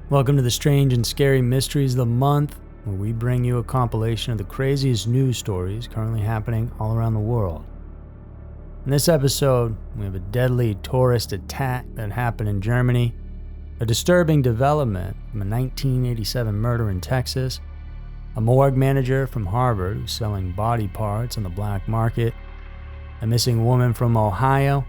Welcome to the Strange and Scary Mysteries of the Month, where we bring you a compilation of the craziest news stories currently happening all around the world. In this episode, we have a deadly tourist attack that happened in Germany, a disturbing development from a 1987 murder in Texas, a morgue manager from Harvard who's selling body parts on the black market, a missing woman from Ohio,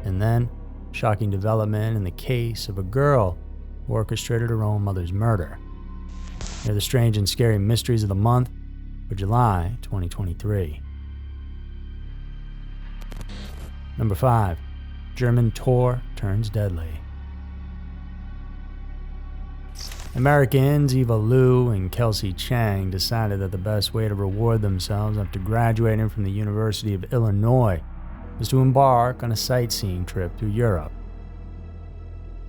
and then shocking development in the case of a girl who orchestrated her own mother's murder. They're the Strange and Scary Mysteries of the Month for July 2023. Number 5. German tour turns deadly. Americans Eva Liu and Kelsey Chang decided that the best way to reward themselves after graduating from the University of Illinois was to embark on a sightseeing trip through Europe.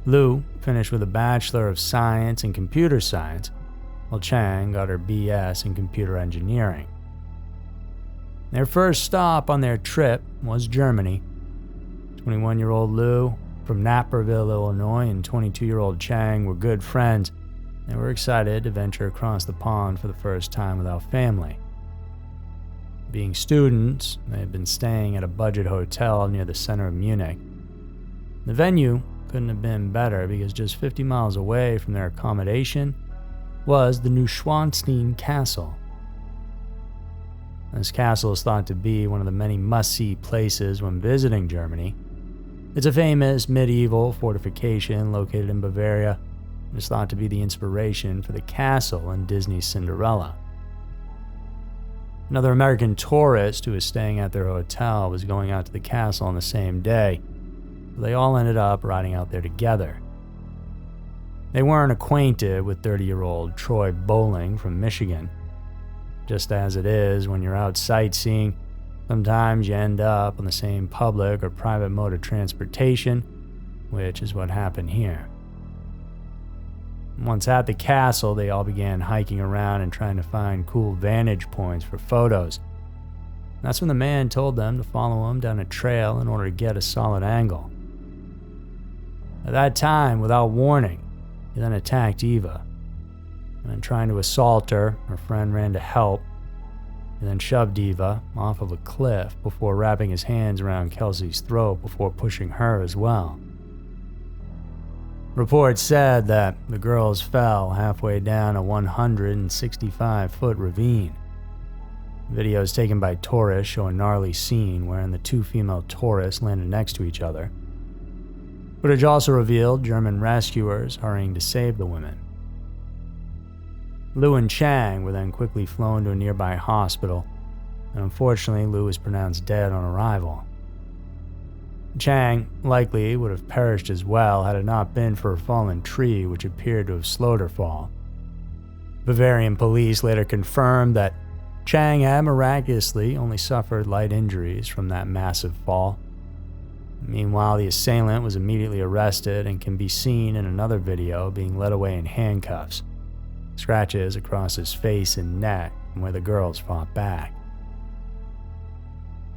Liu finished with a Bachelor of Science in Computer Science, while Chang got her BS in Computer Engineering. Their first stop on their trip was Germany. 21-year-old Liu from Naperville, Illinois, and 22-year-old Chang were good friends. They were excited to venture across the pond for the first time without family. Being students, they had been staying at a budget hotel near the center of Munich. The venue couldn't have been better because just 50 miles away from their accommodation was the Neuschwanstein Castle. This castle is thought to be one of the many must-see places when visiting Germany. It's a famous medieval fortification located in Bavaria and is thought to be the inspiration for the castle in Disney's Cinderella. Another American tourist who was staying at their hotel was going out to the castle on the same day. They all ended up riding out there together. They weren't acquainted with 30-year-old Troy Bowling from Michigan. Just as it is when you're out sightseeing, sometimes you end up on the same public or private mode of transportation, which is what happened here. Once at the castle, they all began hiking around and trying to find cool vantage points for photos. That's when the man told them to follow him down a trail in order to get a solid angle. At that time, without warning, he then attacked Eva. And trying to assault her, her friend ran to help. He then shoved Eva off of a cliff before wrapping his hands around Kelsey's throat before pushing her as well. Reports said that the girls fell halfway down a 165-foot ravine. Videos taken by tourists show a gnarly scene wherein the two female tourists landed next to each other. Footage also revealed German rescuers hurrying to save the women. Liu and Chang were then quickly flown to a nearby hospital, and unfortunately Liu was pronounced dead on arrival. Chang likely would have perished as well had it not been for a fallen tree which appeared to have slowed her fall. Bavarian police later confirmed that Chang had miraculously only suffered light injuries from that massive fall. Meanwhile, the assailant was immediately arrested and can be seen in another video being led away in handcuffs, scratches across his face and neck from where the girls fought back.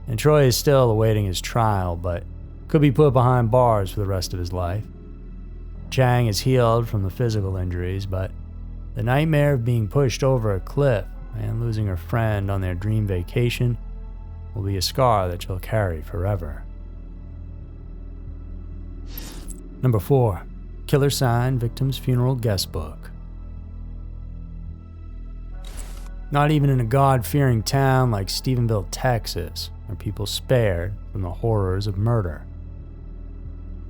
And Troy is still awaiting his trial, but could be put behind bars for the rest of his life. Chang is healed from the physical injuries, but the nightmare of being pushed over a cliff and losing her friend on their dream vacation will be a scar that she'll carry forever. Number 4. Killer Sign Victim's Funeral Guestbook. Not even in a God-fearing town like Stephenville, Texas, are people spared from the horrors of murder.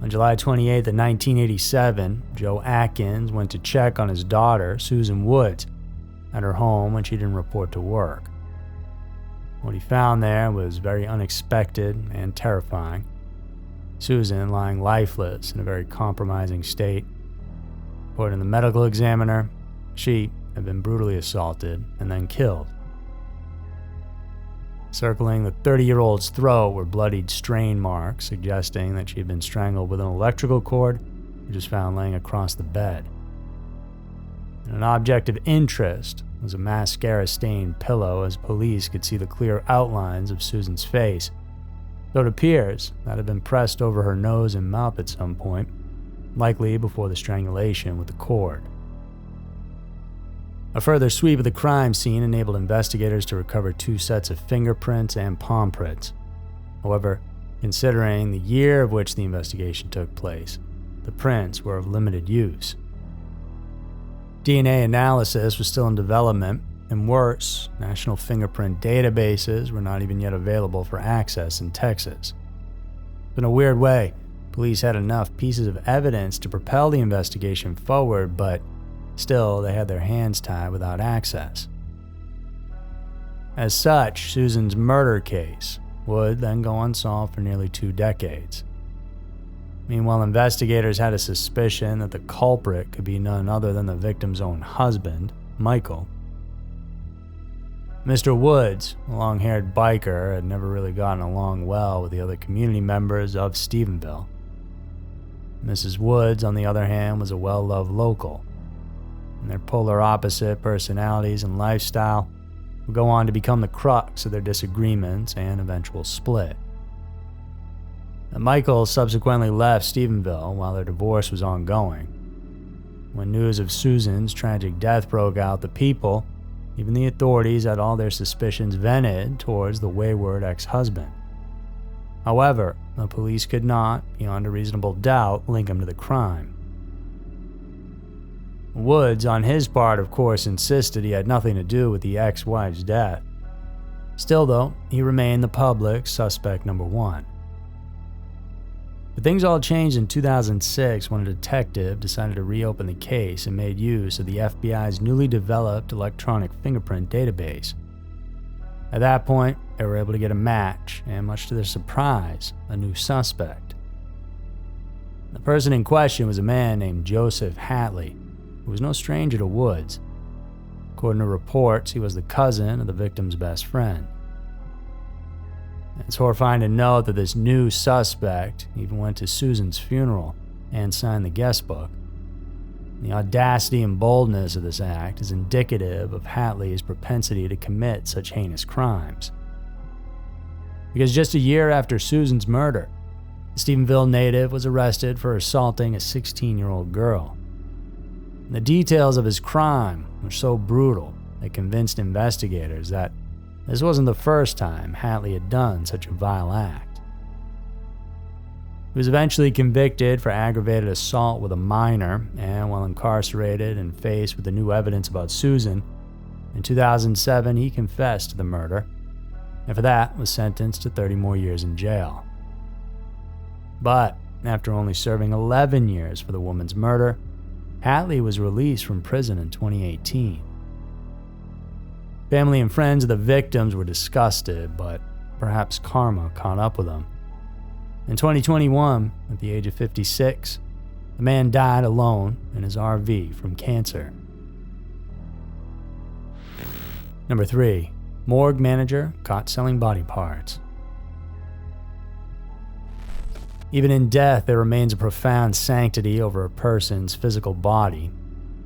On July 28, 1987, Joe Atkins went to check on his daughter, Susan Woods, at her home when she didn't report to work. What he found there was very unexpected and terrifying. Susan lying lifeless in a very compromising state. According to the medical examiner, she had been brutally assaulted and then killed. Circling the 30-year-old's throat were bloodied strain marks, suggesting that she had been strangled with an electrical cord, which was found laying across the bed. And an object of interest was a mascara-stained pillow, as police could see the clear outlines of Susan's face, though it appears that had been pressed over her nose and mouth at some point, likely before the strangulation with the cord. A further sweep of the crime scene enabled investigators to recover 2 sets of fingerprints and palm prints. However, considering the year of which the investigation took place, the prints were of limited use. DNA analysis was still in development, and worse, national fingerprint databases were not even yet available for access in Texas. In a weird way, police had enough pieces of evidence to propel the investigation forward, but still they had their hands tied without access. As such, Susan's murder case would then go unsolved for nearly 2 decades. Meanwhile, investigators had a suspicion that the culprit could be none other than the victim's own husband, Michael. Mr. Woods, a long-haired biker, had never really gotten along well with the other community members of Stephenville. Mrs. Woods, on the other hand, was a well-loved local, and their polar opposite personalities and lifestyle would go on to become the crux of their disagreements and eventual split. Michael subsequently left Stephenville while their divorce was ongoing. When news of Susan's tragic death broke out, the people, even the authorities, had all their suspicions vented towards the wayward ex-husband. However, the police could not, beyond a reasonable doubt, link him to the crime. Woods, on his part, of course, insisted he had nothing to do with the ex-wife's death. Still, though, he remained the public's suspect number 1. But things all changed in 2006 when a detective decided to reopen the case and made use of the FBI's newly developed electronic fingerprint database. At that point, they were able to get a match, and much to their surprise, a new suspect. The person in question was a man named Joseph Hatley, who was no stranger to Woods. According to reports, he was the cousin of the victim's best friend. It's horrifying to note that this new suspect even went to Susan's funeral and signed the guest book. The audacity and boldness of this act is indicative of Hatley's propensity to commit such heinous crimes. Because just a year after Susan's murder, the Stephenville native was arrested for assaulting a 16-year-old girl. And the details of his crime were so brutal they convinced investigators that this wasn't the first time Hatley had done such a vile act. He was eventually convicted for aggravated assault with a minor, and while incarcerated and faced with the new evidence about Susan, in 2007 he confessed to the murder, and for that was sentenced to 30 more years in jail. But after only serving 11 years for the woman's murder, Hatley was released from prison in 2018. Family and friends of the victims were disgusted, but perhaps karma caught up with them. In 2021, at the age of 56, the man died alone in his RV from cancer. Number 3. Morgue manager caught selling body parts. Even in death, there remains a profound sanctity over a person's physical body,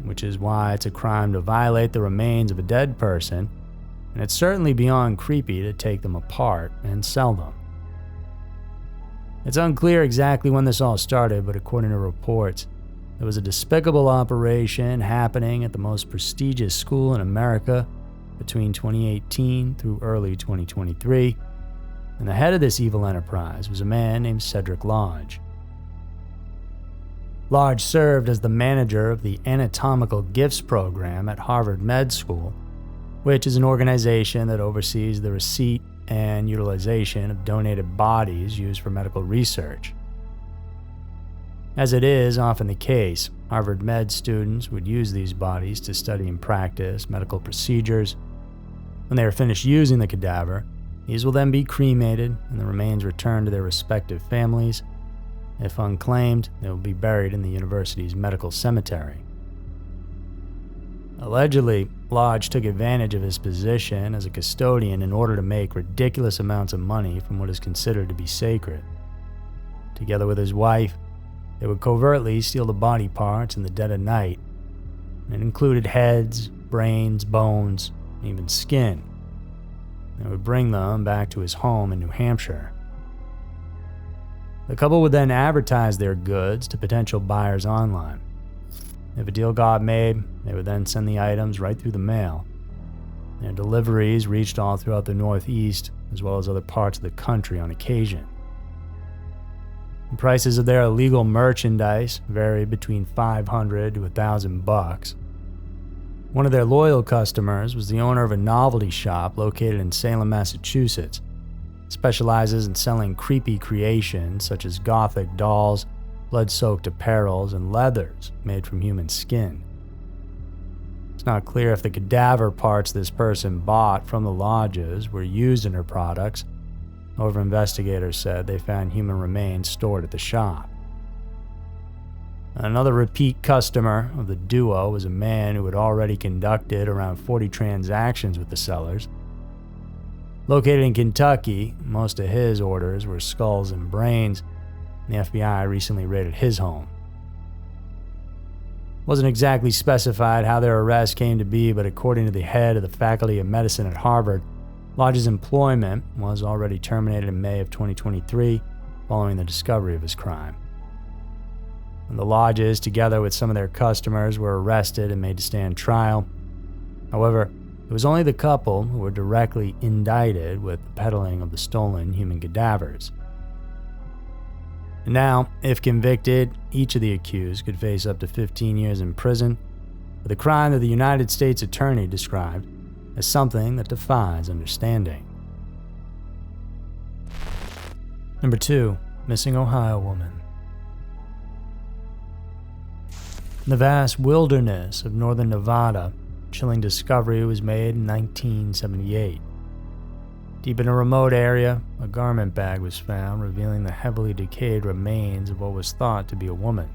which is why it's a crime to violate the remains of a dead person, and it's certainly beyond creepy to take them apart and sell them. It's unclear exactly when this all started, but according to reports, there was a despicable operation happening at the most prestigious school in America between 2018 through early 2023, and the head of this evil enterprise was a man named Cedric Lodge. Lodge served as the manager of the Anatomical Gifts program at Harvard Med School, which is an organization that oversees the receipt and utilization of donated bodies used for medical research. As it is often the case, Harvard Med students would use these bodies to study and practice medical procedures. When they are finished using the cadaver, these will then be cremated and the remains returned to their respective families. If unclaimed, they will be buried in the university's medical cemetery. Allegedly, Lodge took advantage of his position as a custodian in order to make ridiculous amounts of money from what is considered to be sacred. Together with his wife, they would covertly steal the body parts in the dead of night. It included heads, brains, bones, and even skin. They would bring them back to his home in New Hampshire. The couple would then advertise their goods to potential buyers online. If a deal got made, they would then send the items right through the mail. Their deliveries reached all throughout the Northeast, as well as other parts of the country on occasion. The prices of their illegal merchandise varied between $500 to $1,000. One of their loyal customers was the owner of a novelty shop located in Salem, Massachusetts. It specializes in selling creepy creations such as gothic dolls, blood-soaked apparels, and leathers made from human skin. It's not clear if the cadaver parts this person bought from the lodges were used in her products. However, investigators said they found human remains stored at the shop. Another repeat customer of the duo was a man who had already conducted around 40 transactions with the sellers. Located in Kentucky, most of his orders were skulls and brains, and the FBI recently raided his home. It wasn't exactly specified how their arrest came to be, but according to the head of the Faculty of Medicine at Harvard, Lodge's employment was already terminated in May of 2023 following the discovery of his crime. And the lodges, together with some of their customers, were arrested and made to stand trial. However, it was only the couple who were directly indicted with the peddling of the stolen human cadavers. And now, if convicted, each of the accused could face up to 15 years in prison for the crime that the United States Attorney described as something that defies understanding. Number 2. Missing Ohio woman. In the vast wilderness of northern Nevada, a chilling discovery was made in 1978. Deep in a remote area, a garment bag was found, revealing the heavily decayed remains of what was thought to be a woman.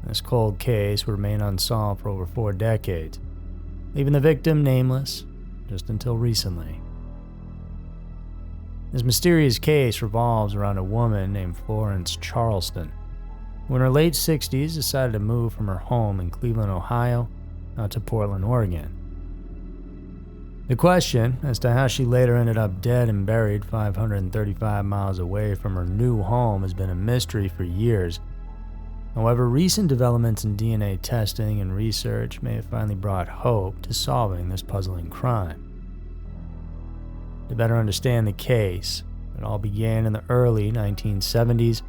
This cold case would remain unsolved for over 4 decades, leaving the victim nameless just until recently. This mysterious case revolves around a woman named Florence Charleston, who in her late 60s decided to move from her home in Cleveland, Ohio, out to Portland, Oregon. The question as to how she later ended up dead and buried 535 miles away from her new home has been a mystery for years. However, recent developments in DNA testing and research may have finally brought hope to solving this puzzling crime. To better understand the case, it all began in the early 1970s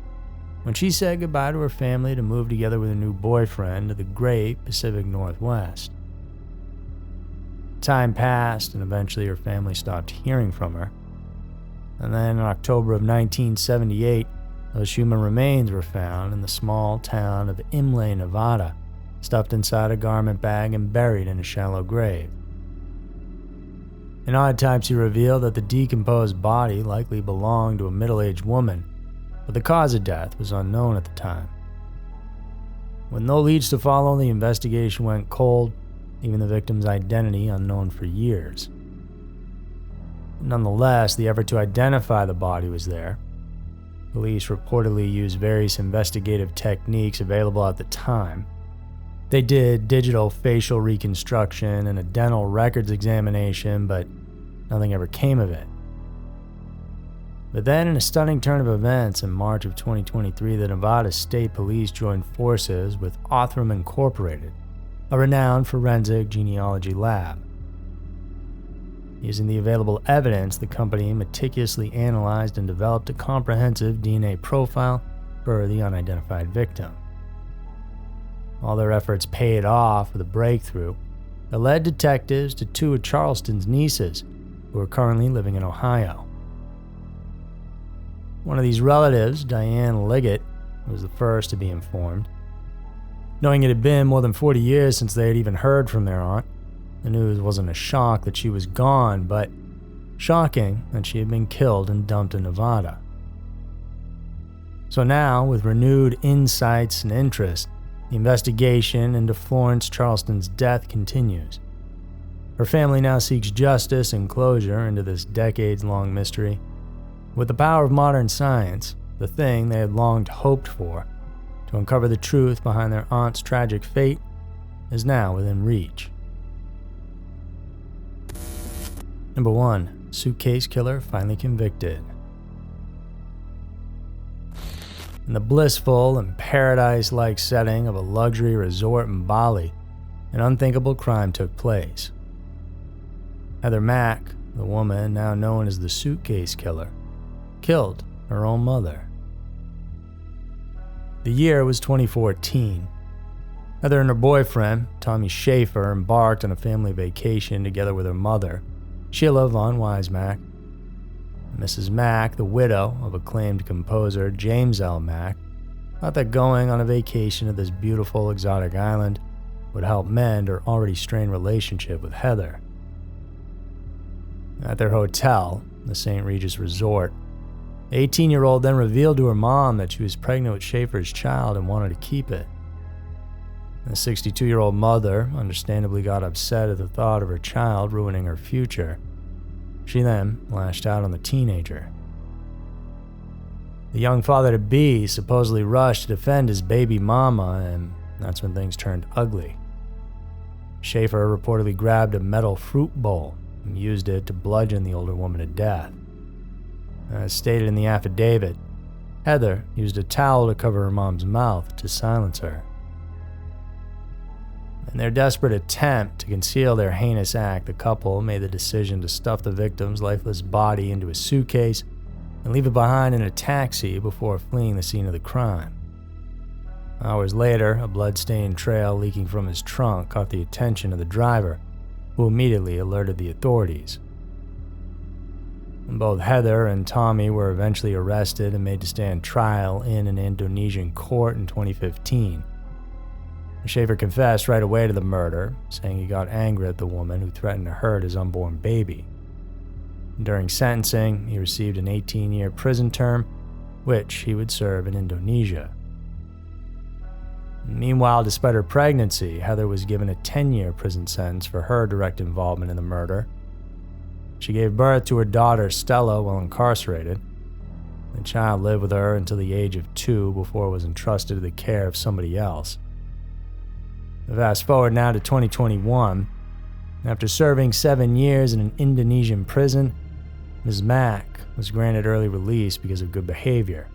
when she said goodbye to her family to move together with a new boyfriend to the great Pacific Northwest. Time passed, and eventually her family stopped hearing from her. And then in October of 1978, those human remains were found in the small town of Imlay, Nevada, stuffed inside a garment bag and buried in a shallow grave. An autopsy revealed that the decomposed body likely belonged to a middle-aged woman, but the cause of death was unknown at the time. With no leads to follow, the investigation went cold, leaving the victim's identity unknown for years. Nonetheless, the effort to identify the body was there. Police reportedly used various investigative techniques available at the time. They did digital facial reconstruction and a dental records examination, but nothing ever came of it. But then, in a stunning turn of events, in March of 2023, the Nevada State Police joined forces with Othram Incorporated, a renowned forensic genealogy lab. Using the available evidence, the company meticulously analyzed and developed a comprehensive DNA profile for the unidentified victim. All their efforts paid off with a breakthrough that led detectives to 2 of Charleston's nieces, who are currently living in Ohio. One of these relatives, Diane Liggett, was the first to be informed. Knowing it had been more than 40 years since they had even heard from their aunt, the news wasn't a shock that she was gone, but shocking that she had been killed and dumped in Nevada. So now, with renewed insights and interest, the investigation into Florence Charleston's death continues. Her family now seeks justice and closure into this decades-long mystery. With the power of modern science, the thing they had long hoped for, to uncover the truth behind their aunt's tragic fate, is now within reach. Number 1. Suitcase killer finally convicted. In the blissful and paradise-like setting of a luxury resort in Bali, an unthinkable crime took place. Heather Mack, the woman now known as the Suitcase Killer, killed her own mother. The year was 2014. Heather and her boyfriend, Tommy Schaefer, embarked on a family vacation together with her mother, Sheila Von Weismack. Mrs. Mack, the widow of acclaimed composer James L. Mack, thought that going on a vacation to this beautiful exotic island would help mend her already strained relationship with Heather. At their hotel, the St. Regis Resort, the 18-year-old then revealed to her mom that she was pregnant with Schaefer's child and wanted to keep it. The 62-year-old mother understandably got upset at the thought of her child ruining her future. She then lashed out on the teenager. The young father-to-be supposedly rushed to defend his baby mama, and that's when things turned ugly. Schaefer reportedly grabbed a metal fruit bowl and used it to bludgeon the older woman to death. As stated in the affidavit, Heather used a towel to cover her mom's mouth to silence her. In their desperate attempt to conceal their heinous act, the couple made the decision to stuff the victim's lifeless body into a suitcase and leave it behind in a taxi before fleeing the scene of the crime. Hours later, a blood-stained trail leaking from his trunk caught the attention of the driver, who immediately alerted the authorities. Both Heather and Tommy were eventually arrested and made to stand trial in an Indonesian court in 2015. Schaefer confessed right away to the murder, saying he got angry at the woman who threatened to hurt his unborn baby. During sentencing, he received an 18-year prison term, which he would serve in Indonesia. Meanwhile, despite her pregnancy, Heather was given a 10-year prison sentence for her direct involvement in the murder. She gave birth to her daughter, Stella, while incarcerated. The child lived with her until the age of 2 before it was entrusted to the care of somebody else. Fast forward now to 2021. After serving 7 years in an Indonesian prison, Ms. Mack was granted early release because of good behavior.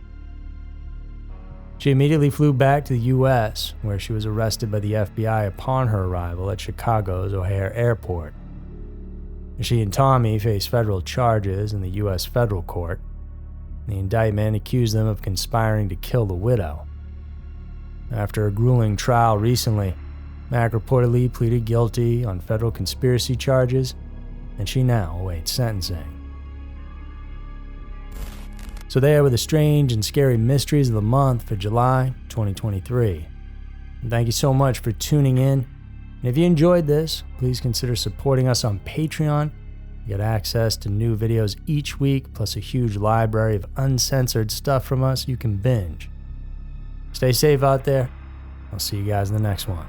She immediately flew back to the U.S., where she was arrested by the FBI upon her arrival at Chicago's O'Hare Airport. She and Tommy faced federal charges in the U.S. federal court. The indictment accused them of conspiring to kill the widow. After a grueling trial recently, Mack reportedly pleaded guilty on federal conspiracy charges, and she now awaits sentencing. So there were the strange and scary mysteries of the month for July 2023. And thank you so much for tuning in. And if you enjoyed this, please consider supporting us on Patreon. You get access to new videos each week, plus a huge library of uncensored stuff from us you can binge. Stay safe out there. I'll see you guys in the next one.